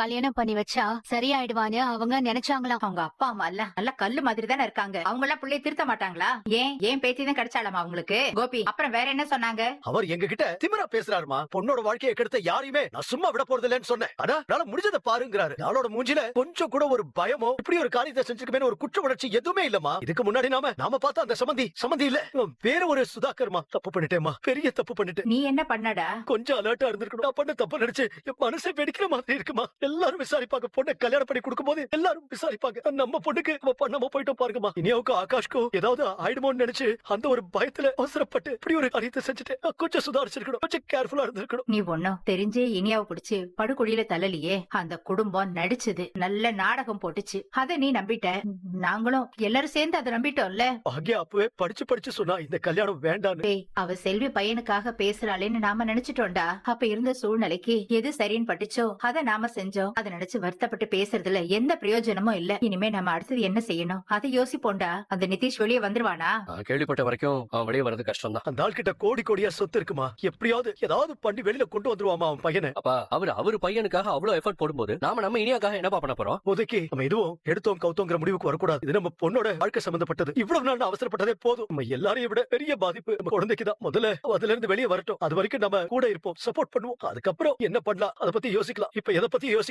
கல்யாணம் பண்ணி வச்சா சரியாயிடுவான்னு அவங்க நினைச்சாங்களாம். அவங்க அப்பா அம்மா எல்லாம் நல்ல கல்லு மாதிரி தானே இருக்காங்க. அவங்க எல்லாம் பிள்ளைய திருத்த மாட்டாங்களா? ஏன் பேத்தி தான் கிடைச்சாலாமா அவங்களுக்கு? கோபி அப்புறம் வேற என்ன சொன்னாங்க? அவர் எங்க கிட்ட திமிரா பேசுறாருமா. பொண்ணோட வாழ்க்கையை கெடுத்த யாரையுமே நான் சும்மா விட போறது இல்லைன்னு சொன்னேன். ஆனா என்னால முடிஞ்சதை பாருங்கிறாரு. அவளோட மூஞ்சில கொஞ்சம் கூட ஒரு பயமோ இப்படி ஒரு காரியத்தை செஞ்சிருக்கமே ஒரு குற்ற உணர்ச்சி எதுவுமே இல்லம்மா. இதுக்கு முன்னாடி நாம பார்த்த அந்த சம்பந்தி இல்ல, வேற ஒரு சுதாகர்மா. தப்பு பண்ணிட்டேமா, பெரிய தப்பு பண்ணிட்டேன். நீ என்ன பண்ணடா? கொஞ்சம் அலர்ட்டா இருந்திருக்கணும். நான் பண்ண தப்பு நினைச்சு என் மனசே வெடிக்கிற மாதிரி இருக்குமா. எல்லாரும் விசாரிப்பாங்க. பொண்ணை கல்யாணம் பண்ணி கொடுக்கும் போது எல்லாரும் விசாரிப்பாங்க. நம்ம பொண்ணுக்கு பண்ணாம போயிட்டோம் பாருங்கம்மா. இனியாவுக்கு ஆகாஷ்க்கும் ஏதாவது ஆயிடுமோன்னு நினைச்சு அந்த ஒரு பயத்துல அவசரப்பட்டு இப்படி ஒரு காரியத்தை செஞ்சுட்டேன். கொஞ்சம் சுதாரிச்சிருக்கணும், கொஞ்சம் கேர்ஃபுல்லா இருந்திருக்கணும். நீ ஒண்ணும் தெரிஞ்சே இனியாவை பிடிச்சு படுகுழியில தள்ளலையே. அந்த குடும்பம் நடிச்சது, நல்ல நாடகம் போட்டுச்சு. அத நீ நம்பிட்ட. நாங்களும் எல்லாரும் சேர்ந்து அதை நம்பிட்டோம்ல. ஆகிய அப்பவே படிச்சு சொன்னா இந்த கல்யாணம் வேண்டான்னு. அவ செல்வி பையனுக்காக பேசுறாளேன்னு நாம நினைச்சிட்டோம்டா. அப்ப இருந்த சூழ்நிலைக்கு எது சரின்னு பட்டுச்சோ அதை நாம செஞ்சோம். அதை நினைச்சு வருத்தப்பட்டு பேசுறதுல எந்த பிரயோஜனமும் இல்ல. இனிமே நம்ம அடுத்தது என்ன செய்யணும் அதை யோசிப்போண்டா. அந்த நிதிஷ் வெளியே வந்துருவானா? கேள்விப்பட்ட வரைக்கும் அவன் வெளியே வர்றது கஷ்டம் தான். அந்த ஆள் கிட்ட கோடியா சொத்து இருக்குமா. எப்படியாவது ஏதாவது பண்ணி வெளியில கொண்டு வந்துருவாமா அவன் பையனை. அப்பா அவரு பையனுக்காக அவ்வளவு எஃபர்ட் போடும்போது நம்ம இனியாக்காக என்னப்பா பண்ண போறோம்? இப்போதைக்கு நம்ம எதுவும் எடுத்தோம் கவுத்தோங்கிற முடிவுக்கு வரக்கூடாது. இது நம்ம பொண்ணோட வாழ்க்கை சம்பந்தப்பட்டது. இவ்வளவு நாள் அவசரப்பட்டதே போதும். நம்ம எல்லாரையும் விட பெரிய பாதிப்பு நம்ம குழந்தைக்கு தான். முதல்ல அதுல இருந்து வெளியே வரட்டும். அது வரைக்கும் நம்ம கூட இருப்போம், சப்போர்ட் பண்ணுவோம். அதுக்கப்புறம் என்ன பண்ணலாம் அதை பத்தி யோசிக்கலாம். இப்ப எதை பத்தி யோசிக்க